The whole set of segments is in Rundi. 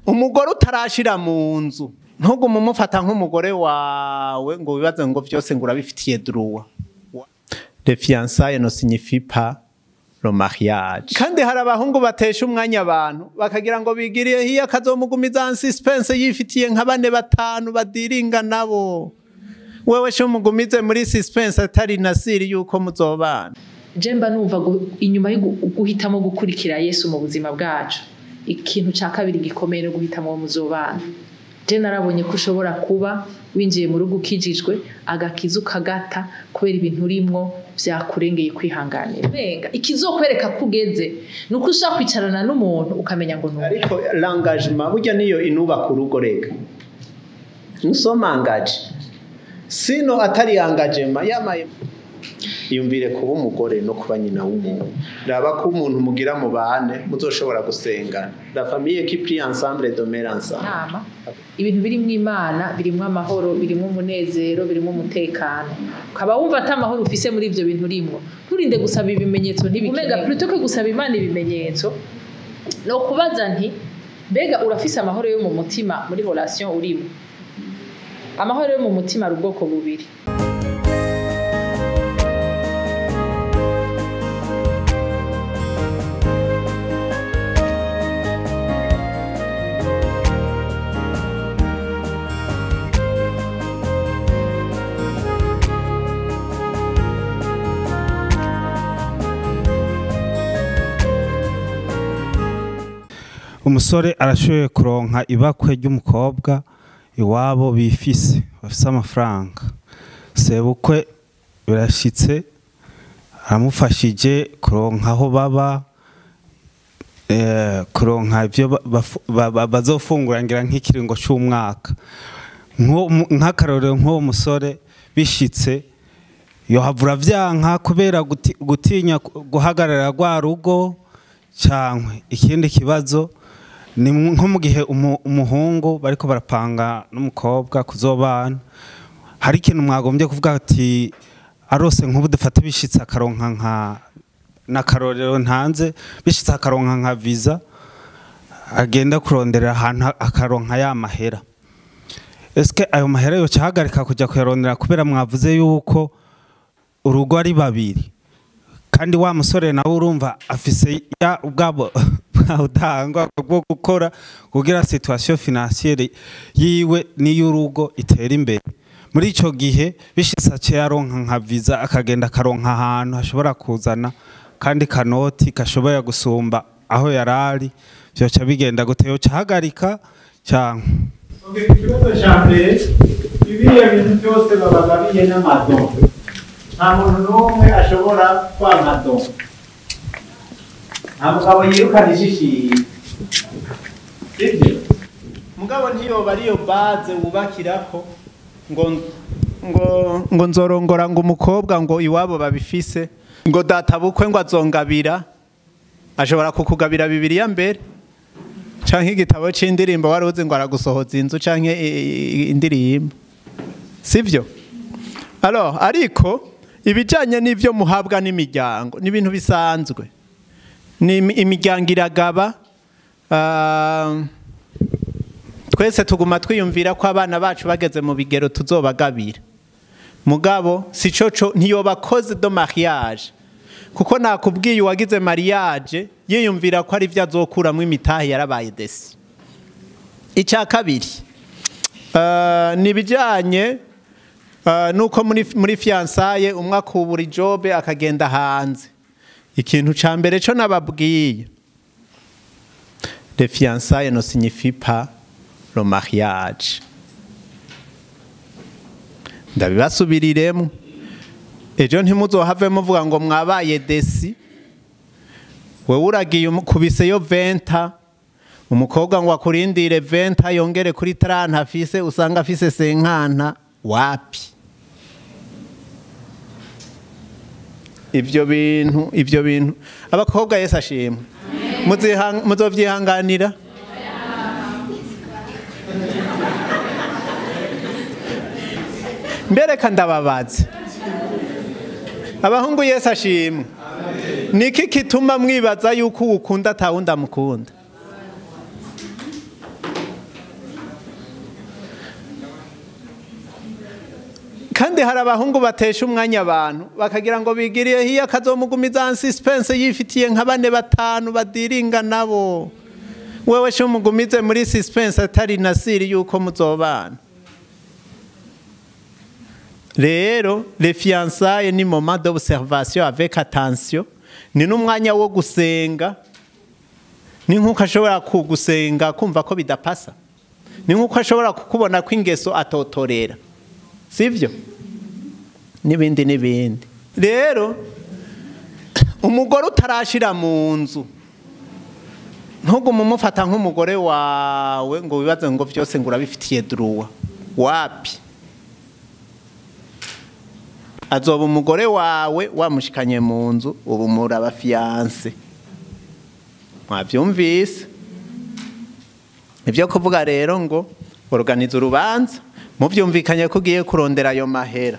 umugore utarashira mu nzu ntugume umufata nk'umugore wawe ngo wibaze ngo byose ngo urabifitiye droit. Les fiançailles ne signifient pas le mariage. Kandi hari abahungu batesha umwanya abantu bakagira ngo bigiriye hiya kazomugumiza en suspense yifitiye nka 4-5 badiringa nabo. Wewe cyo mugumize muri suspense atari nasiri yuko muzobana. Jemba numva inyuma yo guhitamo gukurikira Yesu mu buzima bwacu. Ikintu ca kabiri gikomeye no guhitamo muzobana. Je narabonye ko ushobora kuba winjiye mu rugo ukijijwe agakiza ukagata kubera ibintu urimwo vyakurengeye kwihanganira. Benga ikizokwereka kugeze nuko ushaka kwicarana n'umuntu ukamenya ngo nuko. Ariko l'engagement burya niyo inuba ku rugo rega. Nous sommes engagés. Sino atari engagement yamaye yumvire kuba umugore no kuba nyina w'umuntu. Raba ko umuntu mugira mu bane muzoshobora gusengana. La famille qui prie ensemble demeure ensemble. Ibintu birimwo Imana, birimwo amahoro, birimwo umunezero, birimwo umutekano. Ukaba wumva ata amahoro ufise muri ivyo bintu urimwo. Nturinde gusaba ibimenyetso ntibikega. Plutôt que gusaba Imana ibimenyetso, no kubaza nti mbega urafise amahoro yo mu mutima muri relation urimo. Amahoro yo mu mutima ari ubwoko bubiri. Umusore arashoboye kuronka ibakwe ry'umukobwa iwabo bifise bafise amafaranga. Sebukwe birashitse aramufashije kuronka aho baba, kuronka ivyo bazofungura ngira nk'ikiringo c'umwaka. Nk'akarorero nk'uwo musore bishitse yohavura vyanka kubera gutinya guhagarara rwa rugo cankwe. Ikindi kibazo ni nko mu gihe umuhungu bariko barapanga n'umukobwa kuzobana, hari ikintu mwagombye kuvuga ati arose nk'ubu dufata bishitse akaronka nka nakarorero ntanze bishitse akaronka nka visa agenda kurondera ahantu akaronka ya mahera. Eske ayo mahera yo cahagarika kuja kuyarondera kubera mwavuze yuko urugo ari babiri, kandi wa musore nawe urumva afise ya ubwabo utangwa bwo gukora kugira situation financière yiwe n'iyurugo itera imbere. Muri ico gihe bishitse ace yaronka nka visa akagenda karonka ahantu hashobora kuzana kandi kanoti kashoboye gusumba aho yarari, byoca bigenda guteyo cahagarika cyangwa. Ikibazo ca mbere ibiya bintu byose babaga biye n'amado. Nta muntu n'umwe ashobora kwamado. Mugabo yirukana ishishi. Sibyo? Mugabo ntiyoba ariyo base wubakirako ngo nzorongora ngo umukobwa ngo iwabo babifise ngo databukwe ngo azongabira ashobora kukugabira Bibiliya mbere canke igitabo c'indirimbo waruzi ngo aragusohoza inzu canke indirimbo. Sibyo? Alors ariko ibijanye n'ivyo muhabwa n'imiryango ni ibintu bisanzwe. Ni imiryango iragaba, twese tuguma twiyumvira ko abana bacu bageze mu bigero tuzobagabira. Mugabo sicoco ntiyobakoze do mariage kuko nakubwiye uwagize mariage yiyumvira ko ari vya azokuramwe imitahe yarabaye desi. Icya kabiri ni bijanye nuko muri fiançailles umwe akubura job akagenda hanze. Ikintu ca mbere cyo nababwiye, les fiançailles ne signifient pas le mariage. Ndabibasubiriremo ejo ntimuzohave muvuga ngo mwabaye desi. Wewe uragiye kubiseyo 20 umukobwa ngo akurindire 20 yongere kuri 30 afise usanga afise 50 wapi. Ivyo bintu abakobwa Yesu ashimwe muzovyihanganira. Mbereka ndababaze abahungu Yesu ashimwe, niki kituma mwibaza yuko ukunda atawundi amukunda? kandi hari abahungu batesha umwanya abantu bakagira ngo bigiriye hiya akazomugumiza en suspense yifitiye nka 4-5 badiringa nabo. Wewe cyo mugumize muri suspense atari nasiri yuko muzobana. Rero les fiançailles ni moment d'observation avec attention, ni n'umwanya wo gusenga. Ni nkuko ashobora kugusenga kumva ko bidapasa. Ni nkuko ashobora kukubona ko ingeso atotorera. Sivyo? Nibindi. Rero umugore utarashira mu nzu ntugume umufata nk'umugore wawe ngo wibaze ngo byose ngo urabifitiye droit. Wapi? Azoba umugore wawe wamushikanye mu nzu ubu muraba fiancé. Mwavyumvise? Nivyo kuvuga rero ngo organize urubanza muvyumvikanye ko ugiye kurondera ayo mahera.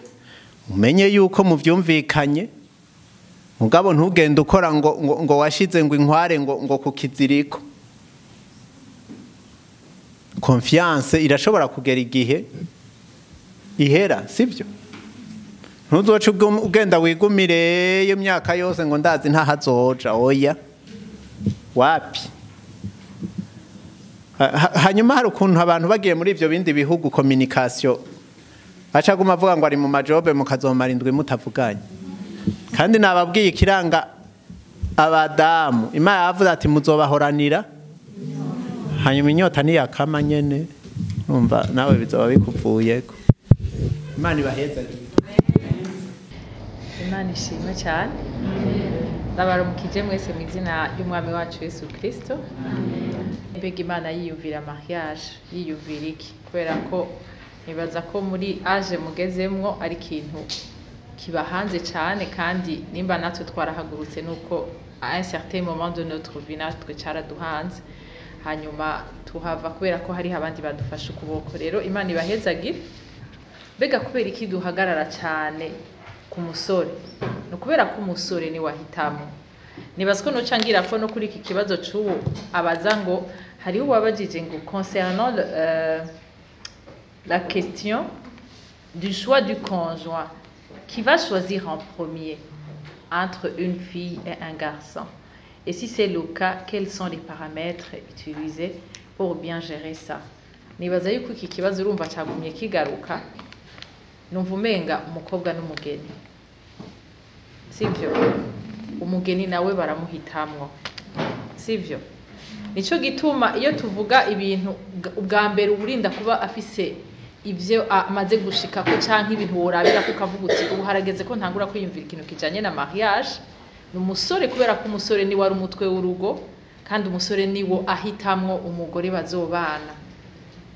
Umenye yuko muvyumvikanye mugabo ntugende ukora ngo washize ngo inkware ngo kukiziriko. Confiance irashobora kugera igihe ihera, sivyo? Ntuzoce ugenda wigumire iyo myaka yose ngo ndazi nta hazoja. Oya, wapi? Hanyuma hari ukuntu abantu bagiye muri ivyo bindi bihugu communication acaguma avuga ngo ari mu majobe mukazomara indwi mutavuganye. Kandi nababwiye ikiranga abadamu Imana yavuze ati muzobahoranira hanyuma inyota ni yakama nyene umva nawe bizoba bikuvuyeko. Imana ibaheza. Imana ishimwe cyane. Ndabaramukije mwese mu izina y'umwami wacu Yesu Kristo. Mbega Imana yiyumvira mariage yiyumvira iki? Kubera ko nibaza ko muri age mugezemwo ari ikintu kibahanze cyane, kandi nimba natwe twarahagurutse nuko à un certain moment de notre vie natwe cyaraduhanze, hanyuma tuhava kubera ko hari abandi badufasha ukuboko. Rero Imana ibahezagire. Mbega kubera iki duhagarara cyane ku musore? No kubera ko umusore ni wahitamo. Nibaza ko nocangira ko no kuri iki kibazo cy'uwo abaza ngo hari uwabajije ngo concernant la question du choix du conjoint, qui va choisir en premier entre une fille et un garçon? Et si c'est le cas, quels sont les paramètres utilisés pour bien gérer ça? Nibaza yuko iki kibazo urumva cyagumye kigaruka, numva umenga umukobwa n'umugeni. Sivyo? Umugeni nawe baramuhitamwo. Sivyo? Nico gituma iyo tuvuga ibintu ubwa mbere uburinda kuba afise ivyo amaze gushika ko canke ibintu worabira ko kavuga uti ubu harageze ko ntangura kwiyumvira ikintu kijanye na mariage. N'umusore kubera ko umusore ni wari umutwe w'urugo, kandi umusore niwo ahitamwo umugore bazobana.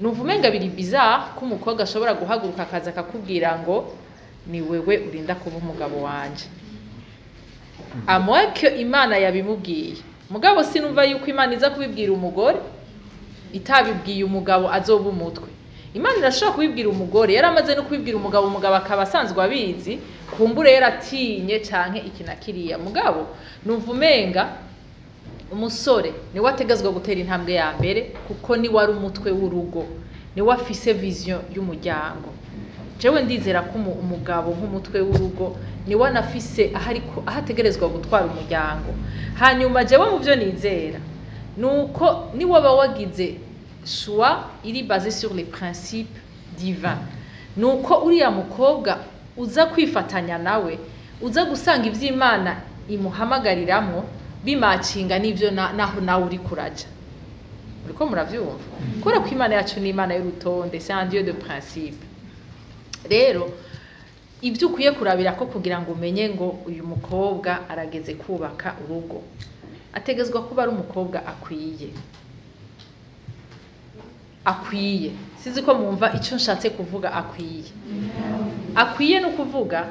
Nuvumenga biri bizarre ko umukobwa ashobora guhaguruka akaza akakubwira ngo ni wewe urinda kuba umugabo wanje. Amwe ko Imana yabimubwiye. Mugabo sinumva yuko Imana iza kubibwira umugore itabibwiye umugabo azoba umutwe. Imana irashobora kubibwira umugore, yaramaze no kubibwira umugabo, umugabo akaba asanzwe abizi, kumbure yaratinye canke ikinakiriya. Mugabo numva umenga umusore ni wategezwa gutera intambwe ya mbere, kuko ni wari umutwe w'urugo, ni wafise vision y'umuryango. Jewe ndizera ko umugabo nk'umutwe w'urugo ni wanafise ahategerezwa gutwara umuryango. Hanyuma jewe mu byo nizera nuko ni waba wagize choix iri basé sur les principes divins, nuko uriya mukobwa uza kwifatanya nawe, uza gusanga ivy'Imana imuhamagariramwo bimacinga n'ivyo naho nawe uri kuraja. Uriko muravyumva? Kora ko Imana yacu ni Imana y'urutonde, c'est un Dieu de principe. Rero ibyo ukwiye kurabira ko kugira ngo umenye ngo uyu mukobwa arageze kubaka urugo, ategezwa kuba ari umukobwa akwiye. Sizi ko mwumva icyo nshatse kuvuga akwiye no kuvuga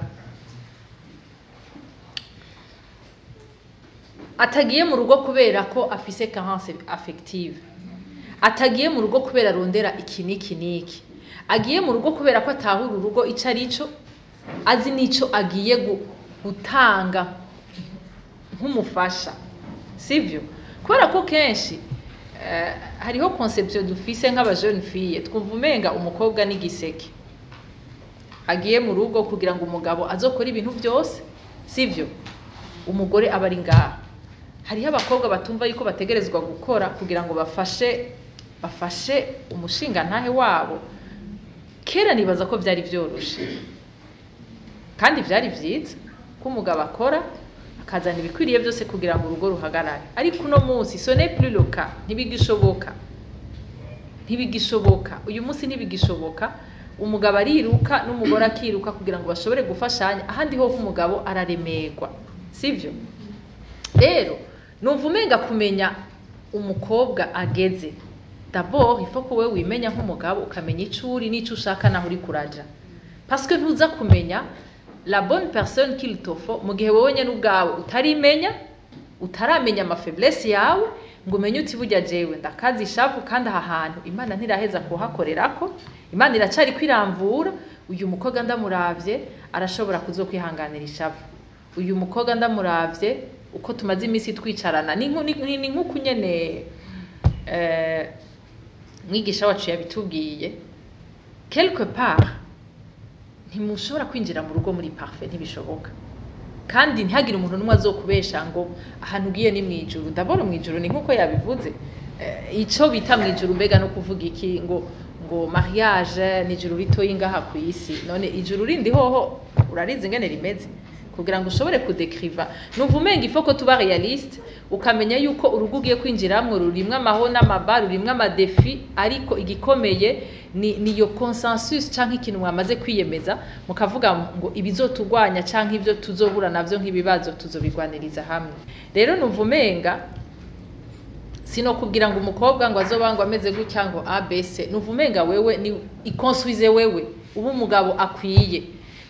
atagiye mu rugo kubera ko afise carence affective, atagiye mu rugo kubera rondera iki niki, agiye mu rugo kubera ko atahura urugo ico arico, azi nico agiye gutanga nk'umufasha. Sivyo? Kubera ko kenshi hariho conception dufise nk'aba jeune fille, twumva umenga umukobwa n'igiseke. agiye mu rugo kugira ngo umugabo azokore ibintu byose sivyo umugore aba ari ngaha hariho abakobwa batumva yuko bategerezwa gukora kugira ngo bafashe umushinga ntahe wabo kera nibaza ko byari byoroshe kandi byari byiza ko umugabo akora akazana ibikwiriye byose kugira ngo urugo ruhagarare ariko uno munsi ce n'est plus le cas ntibigishoboka uyu munsi ntibigishoboka umugabo ariruka n'umugore akiruka kugira ngo bashobore gufashanya ahandi ho umugabo araremerwa sivyo rero numva umenga kumenya umukobwa ageze d'abord il faut ko wewe wimenya nk'umugabo ukamenya icuri n'ico ushaka naho uri kuraja parce que ntuza kumenya la bonne personne qu'il te faut mu gihe wowe nyene ubwawe utaramenya ama faiblesse yawe ngo umenye uti burya jewe ndakazi ishavu kandi aha hantu Imana ntiraheza kuhakorerako Imana iracari kwiramvura uyu mukobwa ndamuravye arashobora kuzokwihanganira ishavu uyu mukobwa ndamuravye uko tumaze imisi twicarana ni nkuko nyene mwigisha wacu yabitubwiye quelque part ntimushobora kwinjira mu rugo muri parfait ntibishoboka kandi ntihagire umuntu numwe azokubesha ngo ahantu ugiye ni mwijuru ndabona mwijuru ni nkuko yabivuze ico bita mwijuru mbega no kuvuga iki ngo mariage ni ijuru ritoyi ngaha ku isi none ijuru rindi hoho urarizi ngene rimeze kugira ngo ushobore kudekriva numva umenga ifo ko tuba realiste ukamenya yuko urugo ugiye kwinjiramwo rurimwe amaho n'amabar rurimwe amadefi ariko igikomeye niyo consensus canke ikintu mwamaze kwiyemeza mukavuga ngo ibizotugwanya canke ibyo tuzohura navyo nk'ibibazo tuzobigwaniriza hamwe rero numva umenga sino kubwira ngo umukobwa ngo azobangwa ameze gutya ngo ABC numva umenga wewe ni iconsuize wewe ubu umugabo akwiye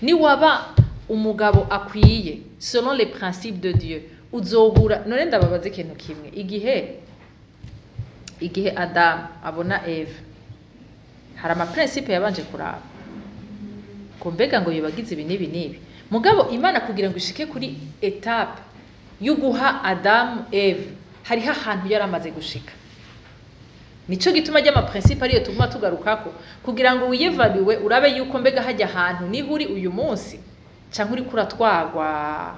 ni waba umugabo akwiye selon les principes de Dieu uzohura none ndababaze ikintu kimwe igihe Adam abona Eve hari ama principe yabanje kuraba ko mbega ngo yibagize ibi nibi mugabo Imana kugira ngo ishike kuri etape yo guha Adam Eve hariho ahantu yaramaze gushika nico gituma ajya ama principe ariyo tuguma tugarukako kugira ngo wiyevaluwe urabe yuko mbega hajya ahantu niho uri uyu munsi canke uri kuratwagwa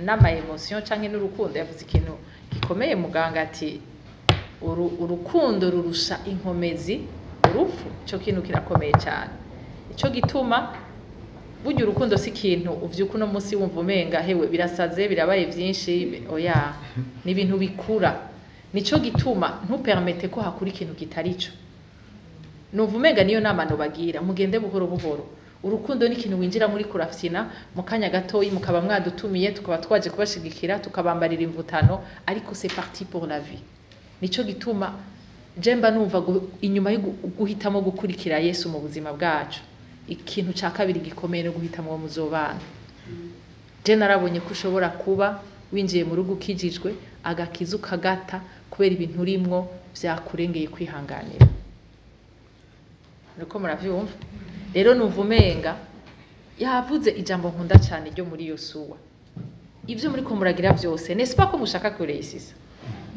n'ama emotion canke n'urukundo yavuze ikintu gikomeye muganga ati urukundo rurusha inkomezi urupfu cyo kintu kirakomeye cyane ico gituma burya urukundo si ikintu uvyuka uno munsi wumva umenga hewe birasaze birabaye byinshi oya ni ibintu bikura nico gituma ntupermete ko hakuri ikintu kitarico numva umenga niyo nama no bagira mugende buhoro buhoro urukundo ni ikintu winjira muri kurafyina mu kanya gatoyi mukaba mwadutumiye tukaba twaje kubashigikira tukabambarira imvutano ariko c'est parti pour la vie nico gituma jemba numva inyuma yo guhitamo gukurikira Yesu mu buzima bwacu ikintu ca kabiri gikomeye no guhitamo wo muzobana je narabonye ko ushobora kuba winjiye mu rugo ukijijwe agakizu kagata kubera ibintu urimwo vyakurengeye kwihanganira nuko muravyumva rero numva umenga yavuze ijambo nkunda cyane ryo muri Yosuwa ivyo muri ko muragira byose n'est-ce pas ko mushaka kureisisa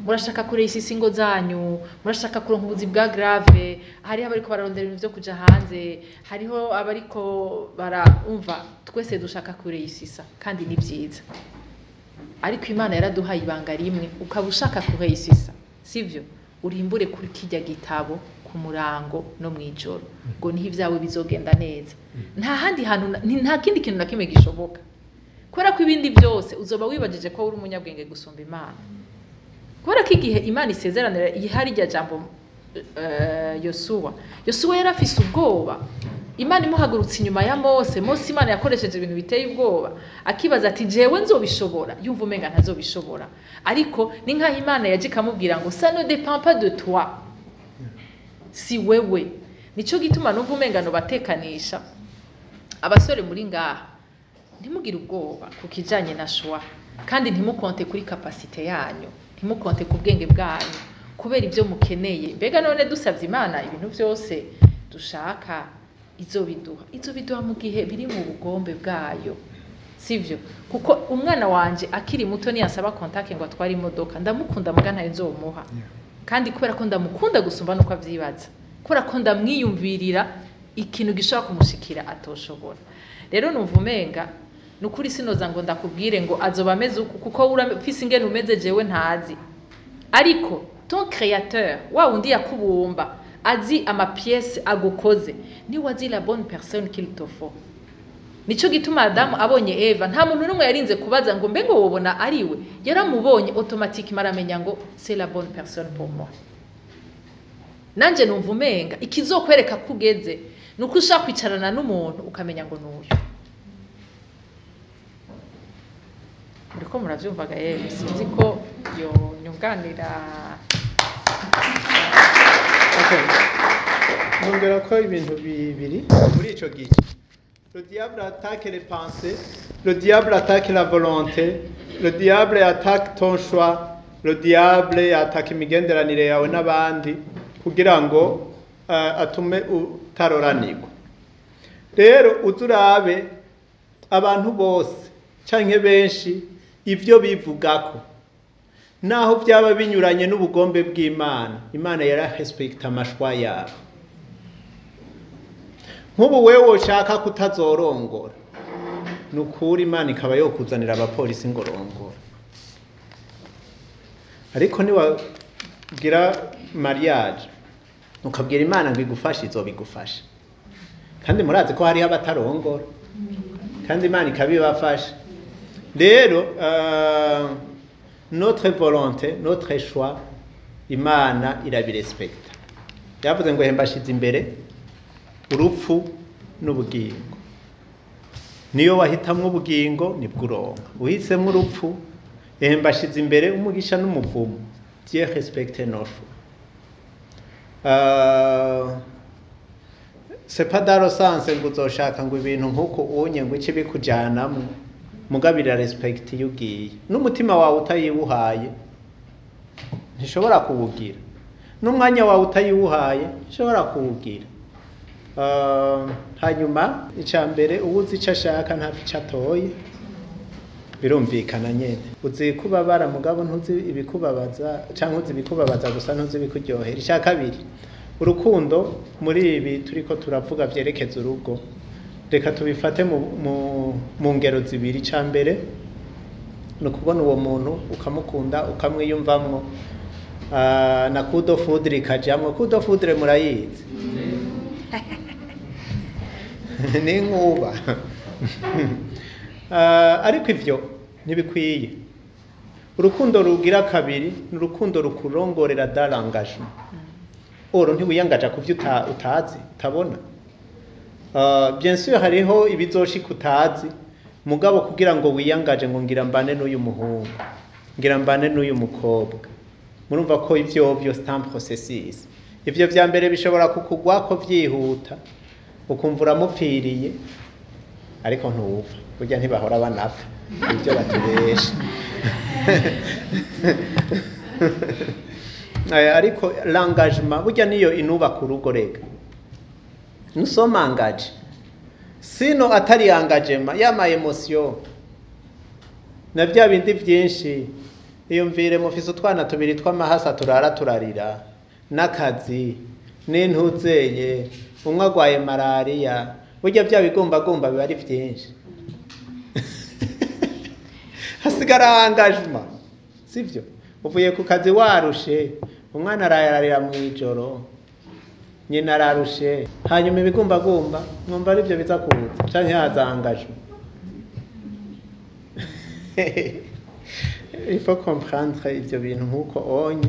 murashaka kureisisa ingo zanyu murashaka kuronka ubuzi bwa grave hariho abariko bararondera ibintu byo kuja hanze hariho abariko barumva twese dushaka kureisisa kandi ni byiza ariko Imana yaraduhaye ibanga rimwe ukaba ushaka kureisisa sivyo urimbure kuri kijya gitabo ku murango no mwijoro ngo niho ivyawe bizogenda neza nta handi hantu nta kindi kintu nakimwe gishoboka kubera ko ibindi byose uzoba wibajije ko uri umunyabwenge gusumba Imana kubera ko igihe Imana isezeranira ihari rya jambo Yosuwa yarafise ubwoba Imana imuhagurutse inyuma ya Mose Imana yakoresheje ibintu biteye ubwoba akibaza ati jewe nzobishobora yumva umenga ntazobishobora ariko ni nkaho Imana yaje ikamubwira ngo ça ne dépend pas de toi si wewe nico gituma numva umenga no batekanisha abasore muri ngaha ntimugire ubwoba kukijanye na shwa kandi ntimukonte kuri capacité yanyu ntimukonte ku bwenge bwanyu kubera ibyo mukeneye mbega none dusavye Imana ibintu byose dushaka izobiduha mu gihe biri mu bugombe bwayo sivyo kuko umwana wanje akiri muto ni yasaba contact ngo atware imodoka ndamukunda mugana nzomuha kandi kubera ko ndamukunda gusumba nuko avyibaza kubera ko ndamwiyumvirira ikintu gishobora kumushikira atoshobora. Rero numva umenga nukuri sinoza ngo ndakubwire ngo azoba ameze uku kuko urafise ingene umeze jewe ntazi, ariko ton créateur wa wundi yakubumba azi ama pièce agukoze ni wazi la bonne personne qu'il te faut. Nico gituma Adamu abonye Eva nta muntu numwe yarinze kubaza ngo mbe ngo wobona ariwe, yaramubonye automatiquement aramenya ngo c'est la bonne personne pour moi. Nanje numva umenga ikizokwereka kugeze nuko ushaka kwicarana n'umuntu ukamenya ngo nuyu. Ndiko muravyumvaga sinzi ko yo nyunganira. Nongera ko ibintu bibiri muri ico gihe. Le diable attaque les pensées, le diable attaque la volonté, le diable attaque ton choix, le diable attaque imigenderanire yawe n'abandi kugira ngo atume utaroranirwa. Rero uzurabe abantu bose canke benshi ivyo bivugako naho byaba binyuranye n'ubugombe bw'Imana, Imana yararespecta amashwa yabo. Nk'ubu wewe ushaka kutazorongora nukuri Imana ikaba yokuzanira abapolisi ngo rongora, ariko niwagira mariage ukabwira Imana ngo igufashe izobigufasha, kandi murazi ko hari abatarongora kandi Imana ikabibafasha. Rero notre volonté, notre choix Imana irabirespecta. Yavuze ngo hembashize imbere urupfu n'ubugingo, niyo wahitamwe ubugingo nibwo uronka, uhisemo urupfu hembashize imbere umugisha n'umuvumo. Dieu respecte nos choix. C'est pas dans le sens ngo uzoshaka ngo ibintu nkuko unye ngo ikibi kujanamwe, mugabira respect yugiye n'umutima wawe utayibuhaye ntishobora kuwugira, n'umwanya wawe utayibuhaye ntishobora kuwugira. Hanyuma icambere ubuzi ico ashaka ntapfa ico atoye, birumvikana nyene. Uzi kubabara mugabo ntuzi ibikubabaza, canke uzi ibikubabaza gusa ntuzi ibikuryohera. Icya kabiri, urukundo muri ibi turiko turavuga vyerekeza urugo, reka tubifate mu ngero zibiri. Icambere no kubona uwo muntu ukamukunda ukamwiyumvamwo, na kudo foudre ikajamwo. Kudo foudre murayizi ni nkuba ariko ivyo ntibikwiye. Urukundo rugira kabiri ni urukundo rukurongorera dans l'engagement. Oro ntiwiyangaja kuvyo utazi utabona. Bien sûr hariho ibizoshika utazi, mugabo kugira ngo wiyangaje ngo ngira mbane n'uyu muhungu, ngira mbane n'uyu mukobwa, murumva ko ivyo c'est un processus. Ivyo vya mbere bishobora kukugwako vyihuta ukumva uramupfiriye, ariko ntuwupfa, burya ntibahora banapfa, ibyo batubesha. Ariko l'engagement burya niyo inubaka urugo. Rega nous sommes engagés, sino atari engagement yama emotion na bya bindi byinshi. Iyo mvire mufise utwana tubiri tw'amahasa turara turarira, n'akazi n'intuzeye, umwe agwaye malaria, burya bya bigumbagumba biba ari byinshi. Hasigara engagement, sivyo? Uvuye ku kazi warushe, umwana arayararira mu ijoro, nyina ararushe, hanyuma ibigumbagumba mwumva ari byo biza kuza canke haza engagement. Il faut comprendre ivyo bintu nkuko onye.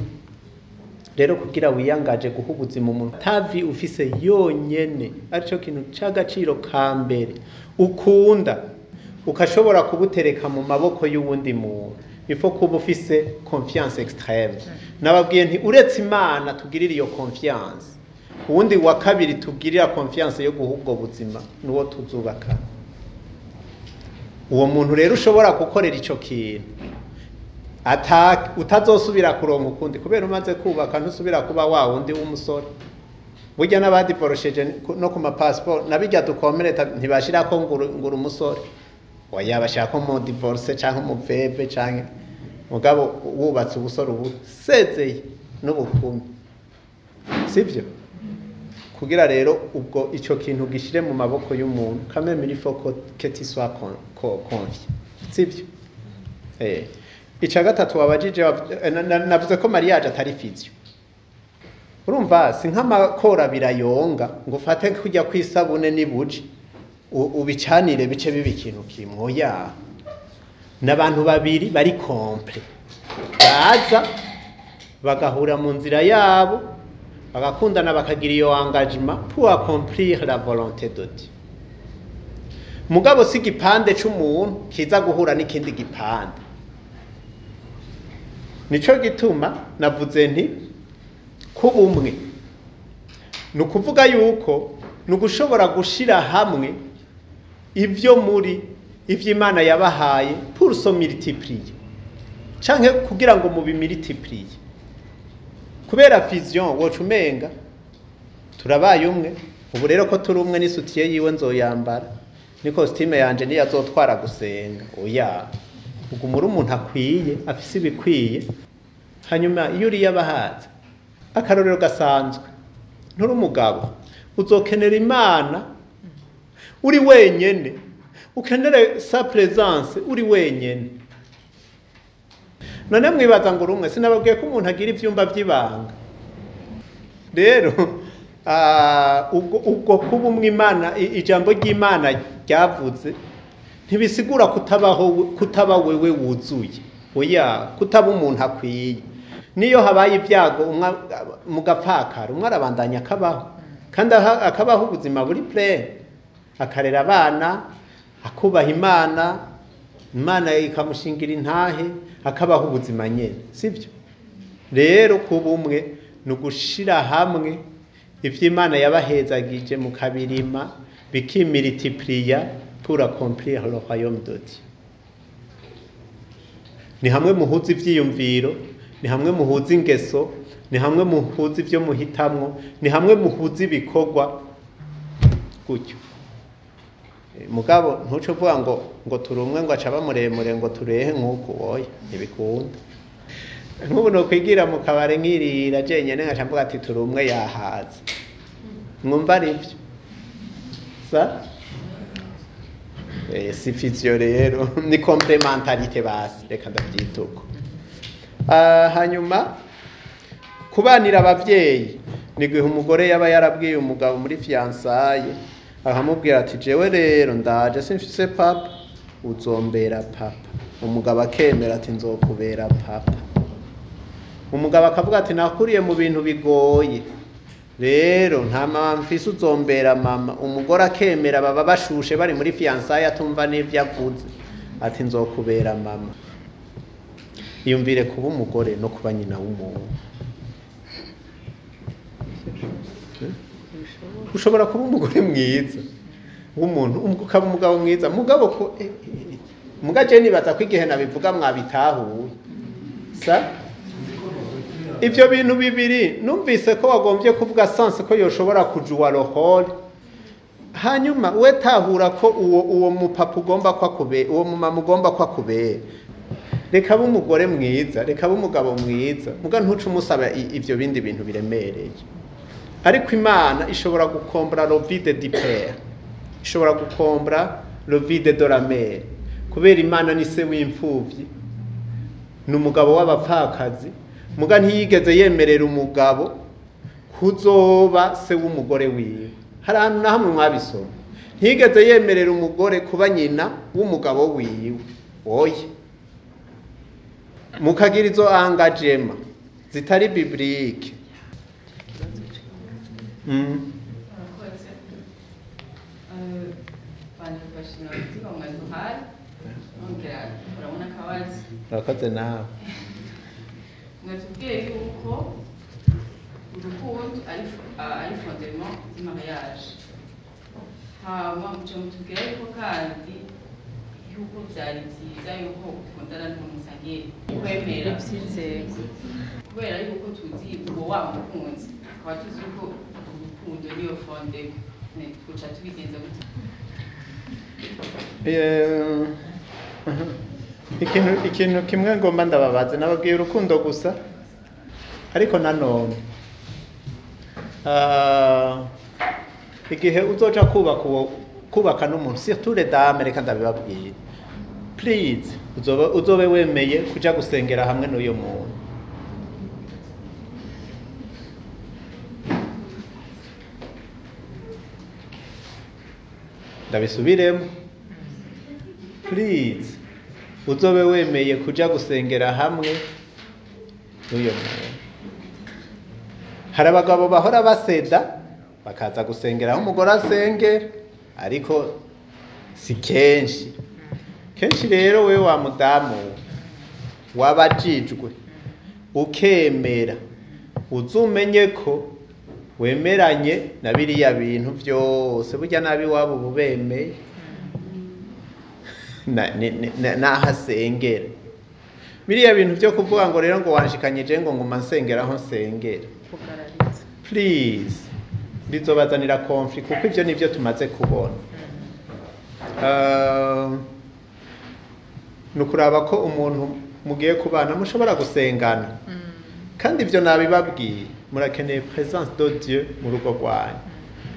Rero kugira wiyangaje guha ubuzima umuntu tavi ufise yonyene, arico kintu c'agaciro ka mbere ukunda, ukashobora kubutereka mu maboko y'uwundi muntu. Il faut kuba ufise confiance extrême. Nababwiye nti uretse Imana tugirira iyo confiance, uwundi wa kabiri tugirira confiance yo guha ubwo buzima nuwo tuzubaka. Uwo muntu rero ushobora gukorera ico kintu utazosubira kuronka ukundi, kubera umaze kubaka ntusubira kuba wa wundi w'umusore. Burya n'abadivorosheje no ku ma passport nabijya dukomereta ntibashirako ngura umusore, oya bashaka mu divorce canke mu veve canke mugabo wubatse ubusore ubu sezeye n'ubukumi, sivyo? kugira rero ubwo icyo kintu gishire mu maboko y'umuntu quand même il faut que tu sois confiant sibyo icya gatatu wabajije navuze ko mariage atari fizio urumva si nk'amakora birayonga ngo ufate kujya kwisabune n'ibuje ubicanire bice bibi ikintu kimwe ya n'abantu babiri bari complet baza bagahura mu nzira yabo bagakundana bakagira iyo engagement pour accomplir la volonté de Dieu mugabo si igipande c'umuntu kiza guhura n'ikindi gipande nico gituma navuze nti ko umwe ni ukuvuga yuko ni ugushobora gushira hamwe ibyo muri ivy'Imana yabahaye pour se multiplier canke kugira ngo mubimultiplier kubera fusion woca umenga turabaye umwe ubu rero ko turi umwe n'isutiye yiwe nzoyambara ni costume yanje niyo azotwara gusenga oya ugumura umuntu akwiye afise ibikwiye hanyuma iyo uri yabahaza akarorero gasanzwe nturi umugabo uzokenera Imana uri wenyene ukenere sa présence uri wenyene none mwibaza ngo rumwe sinababwiye ko umuntu agira ivyumba by'ibanga rero ubwo kuba umwe Imana ijambo ry'Imana ryavuze ntibisigura kutaba wewe wuzuye oya kutaba umuntu akwiye niyo habaye ibyago mugapfakara umwe arabandanya akabaho kandi akabaho ubuzima buri plein akarera abana akubaha Imana ikamushingira intahe akabaho ubuzima nyene sibyo rero kuba umwe ni ugushira hamwe ivy'Imana yabahezagije mu kabirima bikimultiplier pour accomplir le royaume de Dieu ni hamwe muhuza ivyiyumviro ni hamwe muhuza ingeso ni hamwe muhuza ivyo muhitamwo ni hamwe muhuza ibikorwa gutyo mugabo ntuco vuga ngo turumwe ngo acaba muremure ngo turehe nk'uko oya ntibikunda nk'ubu no kwigira mu kabare nkirira jenyene nkaca mvuga ati turumwe yahaza mwumva arivyo sa si fizio rero ni complementarité basi reka ndavyituko hanyuma kubanira abavyeyi ni gihe umugore yaba yarabwiye umugabo muri fiançailles akamubwira ati jewe rero ndaje simfise papa uzombera papa umugabo akemera ati nzokubera papa umugabo akavuga ati nakuriye mu bintu bigoye rero nta mama mfise uzombera mama umugore akemera baba bashushe bari muri fiançailles atumva n'ivyo avuze ati nzokubera mama iyumvire kuba umugore no kuba nyina w'umuntu ushobora kuba umugore mwiza w'umuntu ukaba umugabo mwiza mugabo ko mugaje nibaza ko igihe nabivuga mwabitahuye sa ivyo bintu bibiri numvise ko wagombye kuvuga sense ko yoshobora kujua rohole hanyuma we tahura ko uwo mupapa ugomba kwa kube uwo mumama ugomba kwa kube reka ba umugore mwiza reka ba umugabo mwiza muga ntuce umusaba ivyo bindi bintu biremereye ariko Imana ishobora gukombra le vide du père ishobora gukombra le vide de la mère kubera Imana ni se w'imfuvyi n'umugabo w'abapfakazi muga ntiyigeze yemerera umugabo kuzoba se w'umugore wiwe hari ahantu na hamwe mwabisoma ntiyigeze yemerera umugore kuba nyina w'umugabo wiwe oye mukagira izo engagement zitari biblique urakoze nawe mwatubwiye yuko urukundo ari fondement du mariage hama muca mutubwira yuko kandi yuko byari byiza yuko ukundana n'umuntu musangiye kwemera kubera yuko tuzi uwo wa mukunzi tukaba tuzi yuko urukundo niyo fondement tuca tubigenza gute ikintu kimwe ngomba ndababaza nababwiye urukundo gusa ariko nanone igihe uzoja kubaka n'umuntu surtout les dames reka ndabibabwira please uzobe wemeye kuja gusengera hamwe n'uyo muntu ndabisubiremo please uzobe wemeye kuja gusengera hamwe n'uyo muntu hari abagabo bahora baseda bakaza gusengera aho umugore asengera ariko si kenshi rero we wa mudamu wabajijwe ukemera uzumenye ko wemeranye na biriya bintu byose burya nabi wabo bubemeye n'ahasengera biriya bintu byo kuvuga ngo rero ngo wanshikanyije ngo nguma nsengera aho nsengera please bizobazanira conflict kuko ibyo nibyo tumaze kubona nukuraba ko umuntu mugiye kubana mushobora gusengana kandi ibyo nabibabwiye murakeneye présence de Dieu mu rugo rwanyu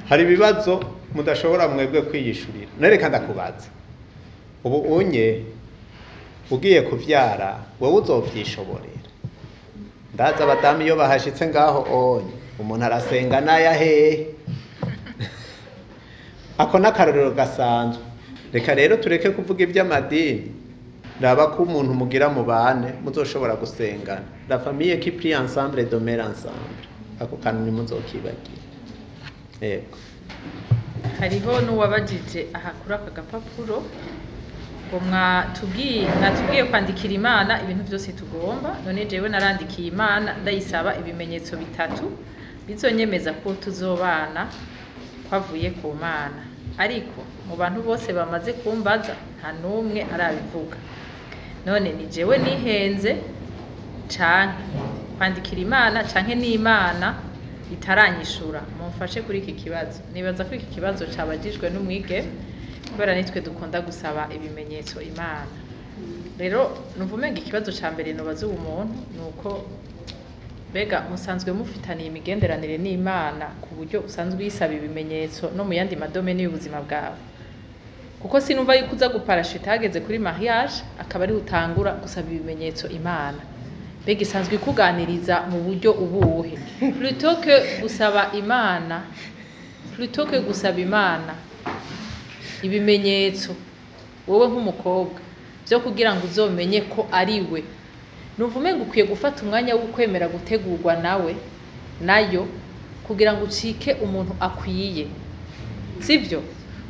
hari ibibazo mudashobora mwebwe kwiyishurira nereka ndakubaza ubu ugiye kuvyara wowe uzovyishoborera ndaza abadamu iyo bahashitse ngaho onye umuntu arasenga n'ayahehe ako n'akarorero gasanzwe reka rero tureke kuvuga iby'amadini raba ko umuntu mugira mu bane muzoshobora gusengana la famille qui prie ensemble demeure ensemble ako kantu ntimuzokibagira yego hariho n'uwabajije aha kuri aka gapapuro ngo mwatubwiye kwandikira Imana ibintu byose tugomba none jewe narandikiye Imana ndayisaba ibimenyetso bitatu bizonyemeza ko tuzobana kwavuye ku Mana ariko mu bantu bose bamaze kumbaza nta numwe arabivuga none ni jewe nihenze canke kwandikira Imana canke n'Imana itaranyishura mumfashe kuri iki kibazo nibaza ko iki kibazo cabajijwe n'umwige kubera nitwe dukunda gusaba ibimenyetso Imana rero nuvumenga ikibazo ca mbere nobaza umuntu nuko bega musanzwe mufitaniye imigenderanire n'Imana ku buryo usanzwe yisaba ibimenyetso no mu yandi madomene y'ubuzima bwawe kuko sinumva yuko uza guparashita hageze kuri mariage akaba ari utangura gusaba ibimenyetso Imana bega isanzwe ikuganiriza mu buryo ubuhe plutôt que gusaba Imana ibimenyetso wowe nk'umukobwa byo kugira ngo uzomenye ko ari we nuvumenga ukwiye gufata umwanya wo kwemera gutegurwa nayo kugira ngo ucike umuntu akwiye sivyo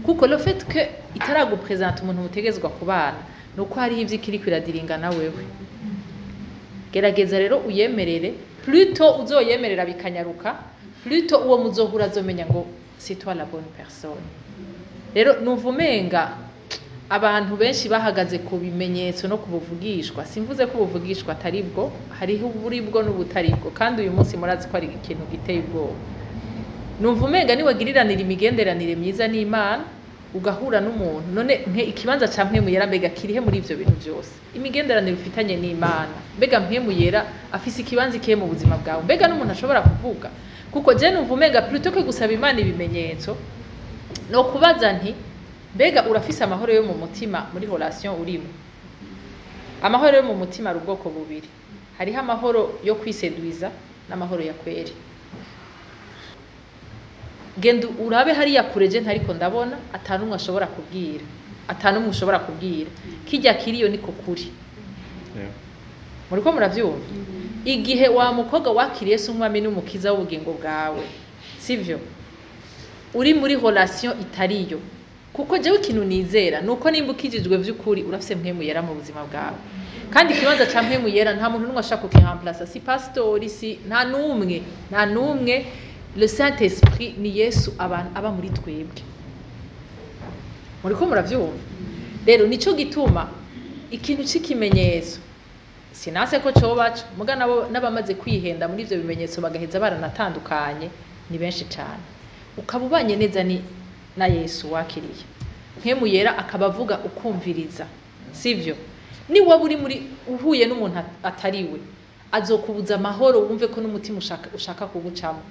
kuko le fait que itaragupresenta umuntu mutegezwa kubana nuko hari ivyo ikiri kwiradiringa na wewe gerageza rero uyemerere plutôt uzoyemerera bikanyaruka plutôt uwo muzohura azomenya ngo c'est toi la bonne personne rero nuvumenga abantu benshi bahagaze ku bimenyetso no kubuvugishwa simvuze ko ubuvugishwa atari bwo hariho uburibwo n'ubutaribwo kandi uyu munsi murazi ko ari ikintu giteye ubwoba nuvumenga niwagiriranira imigenderanire myiza n'Imana ugahura n'umuntu none ikibanza ca mpemu yera mbega kirihe muri ivyo bintu byose imigenderanire ufitanye n'Imana mbega mpemu yera afise ikibanza ikihe mu buzima bwawe mbega n'umuntu ashobora kuvuga kuko je nuvumenga plutôt que gusaba Imana ibimenyetso no kubaza nti mbega urafise amahoro yo mu mutima muri relation urimo amahoro yo mu mutima ari ubwoko bubiri hariho amahoro yo kwisedwiza n'amahoro ya kweri genda urabe hariya kureje ntariko ndabona atanumwe ushobora kubwira kijya kiriyo niko kuri muriko muravyumva igihe wa mukobwa wakiriye se umwami n'umukiza w'ubugingo bwawe sivyo uri muri relation itariyo kuko jewe ikintu nizera nuko nimba ukijijwe vy'ukuri urafise mpemu yera mu buzima bwawe kandi ikibanza ca mpemu yera nta muntu n'umwe ashaka kukihamplace si pastori si nta numwe le Saint Esprit ni Yesu aba muri twebwe muriko muravyumva rero nico gituma ikintu c'ikimenyetso sinase ko cobaco muga nabo nabamaze kwihenda muri ivyo bimenyetso bagaheza baranatandukanye ni benshi cyane ukabubanye neza ni na Yesu wakiriye mpemu yera akabavuga ukumviriza sivyo ni waba uri muri uhuye n'umuntu atariwe azokubuza amahoro wumve ko n'umutima ushaka kugucamo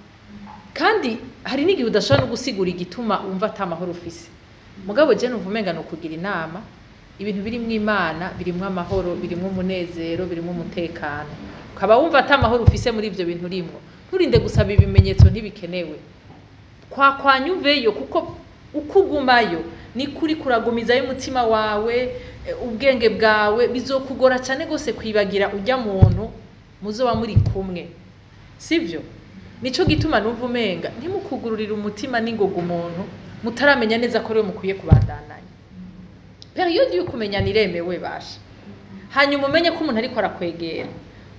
kandi hari n'igihe udashobora no gusigura igituma wumva atamahoro ufise mugabo je numva umenga no kugira inama ibintu birimwo Imana birimwo amahoro birimwo umunezero birimwo umutekano ukaba wumva atamahoro ufise muri ivyo bintu rimwo nturinde gusaba ibimenyetso ntibikenewe kwanyuveyo kuko ukugumayo ni kuri kuragumizayo umutima wawe ubwenge bwawe bizokugora cyane gose kwibagira ujya muntu muzoba muri kumwe sivyo nico gituma numva umenga ntimukugururira umutima n'ingoga umuntu mutaramenya neza ko rero mukwiye kubandanya periode yo kumenya niremewe basha hanyuma umenye ko umuntu ariko arakwegera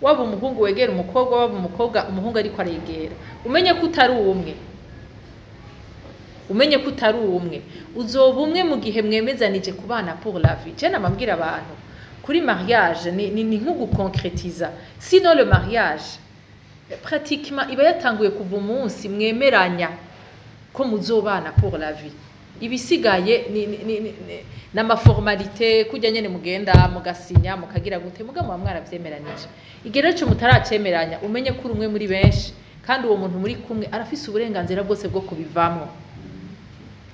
waba umuhungu wegera umukobwa waba umukobwa umuhungu ariko aregera umenye ko utari umwe umenye ko utari umwe uzoba umwe mu gihe mwemezanije kubana pour la vie je namambwira abantu kuri mariage ni nko gukonkretiza sinon le mariage pratiquement iba yatanguye kuva umunsi mwemeranya ko muzobana pour la vie ibisigaye n'ama formalite kujya nyene mugenda mugasinya mukagira gute mugabo mwaravyemeranije igero cyo mutaracemeranya umenye ko umwe muri benshi kandi uwo muntu muri kumwe arafise uburenganzira bwose bwo kubivamo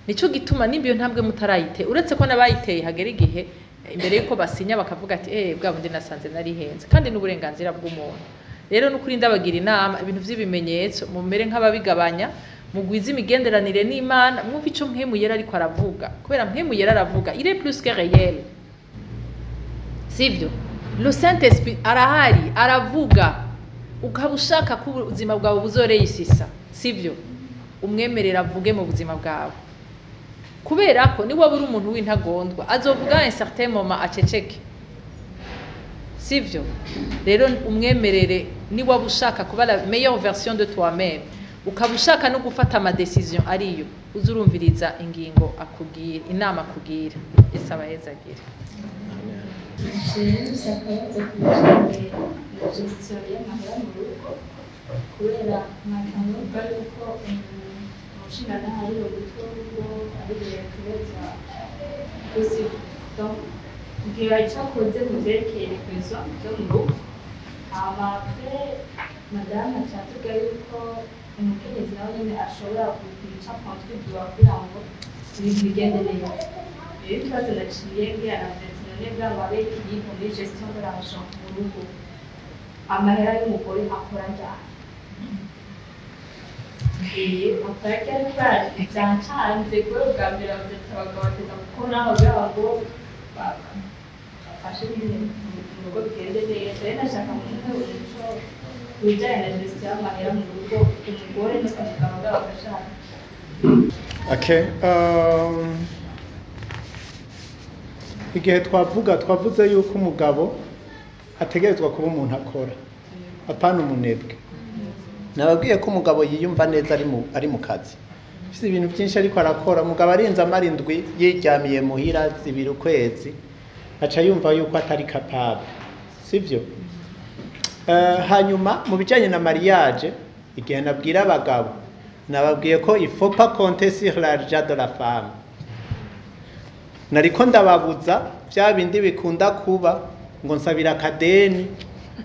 nico gituma nimbiyo ntabwe mutarayite uretse ko nabayiteye hagera igihe imbere yuko basinya bakavuga ati bwa bundi nasanze nari henze kandi n'uburenganzira bw'umuntu rero n'ukuri ndabagira inama ibintu vy'ibimenyetso mumere nk'ababigabanya mugwiza imigenderanire n'Imana mwumva ico mpemu yera ariko aravuga kubera mpemu yera aravuga il est plus que réel sivyo le Saint-Esprit arahari aravuga ukaba ushaka ko ubuzima bwawe buzoreyisisa sivyo umwemerera avuge mu buzima bwawe kubera ko ni waba uri umuntu w'intagondwa azovuga un certain moment aceceke sivyo rero umwemerere ni waba ushaka kuba la meilleure version de toi-même ukaba ushaka no gufata ama decision ariyo uzurumviriza ingingo akubwira inama akubwira isaba hezagira kubera ntakanubwa yuko umushinga hari ubutungo ari kubaza gusa igihe cyakoze mu byerekeye requezo byo mu rugo amapfe madame acavuga yuko umukenyezi nawe nyine ashobora kwica kontribuwa kugira ngo ibintu bigende neza rero ikibazo naciye mbwira none bwa ngo abe ikiyiko muri gestion de l'argent mu rugo amahera y'umugore akora njyana akora cyane kubera byancanze kubera ubwa mbere abagabo bateza gukora kugira ngo bafashe nyine mu rugo bigende neza rero nashaka mu muco bijyanye na gestion y'amahera mu rugo umugore n'umugabo bw'abafashanya igihe twavuze yuko umugabo ategerezwa kuba umuntu akora apana umunebwe nababwiye ko umugabo yiyumva neza ari mu kazi afite ibintu byinshi ariko arakora umugabo arinze amarindwi yiryamiye muhira zibiri ukwezi aca yumva yuko atari capable sivyo hanyuma mu bijyanye na mariage igihe nabwira abagabo nababwiye ko il faut pas compter sur l'argent de la femme nariko ndababuza bya bindi bikunda kuba ngo nsabira akadeni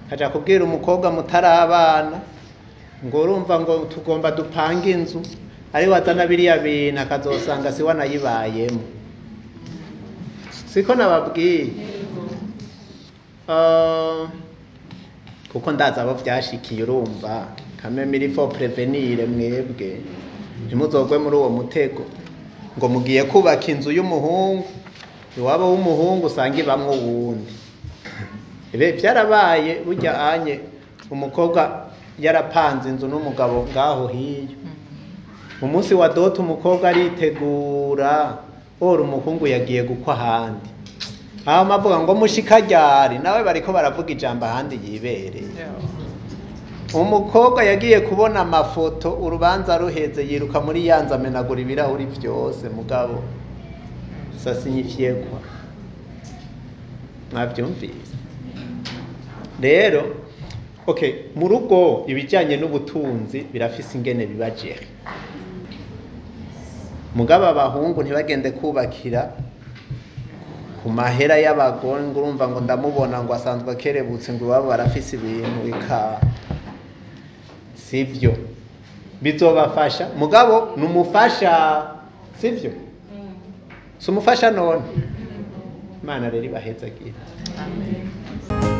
kaja kubwira umukobwa mutarabana ngo urumva ngo tugomba dupanga inzu ari wazana biriya bintu akazosanga si wanayibayemo siko nababwiye kuko ndaza abo byashikiye urumva kameme il faut prévenir mwebwe ntimuzogwe muri uwo mutego ngo mugiye kubaka inzu y'umuhungu iwabo w'umuhungu usanga ibamwo wundi byarabaye burya anye umukobwa yarapanze inzu n'umugabo ngaho hiyo umunsi wa dote umukobwa aritegura ora umuhungu yagiye gukwa ahandi aho amavuga ngo mushikaryari nawe bariko baravuga ijambo ahandi yibereye umukobwa yagiye kubona amafoto urubanza ruheze yiruka muri yanze amenagura ibirahuri byose mugabo sasinyifiye kwa mwabyumvise rero mu rugo ibijyanye n'ubutunzi birafise ingene bibajere mugabo abahungu ntibagende kubakira ku mahera y'abagore ngo urumva ngo ndamubona ngo asanzwe akerebutse ngo iwabo barafise ibintu bika sivyo bizobafasha mugabo numufasha sivyo si umufasha none Imana rero ibahezagira. Amen.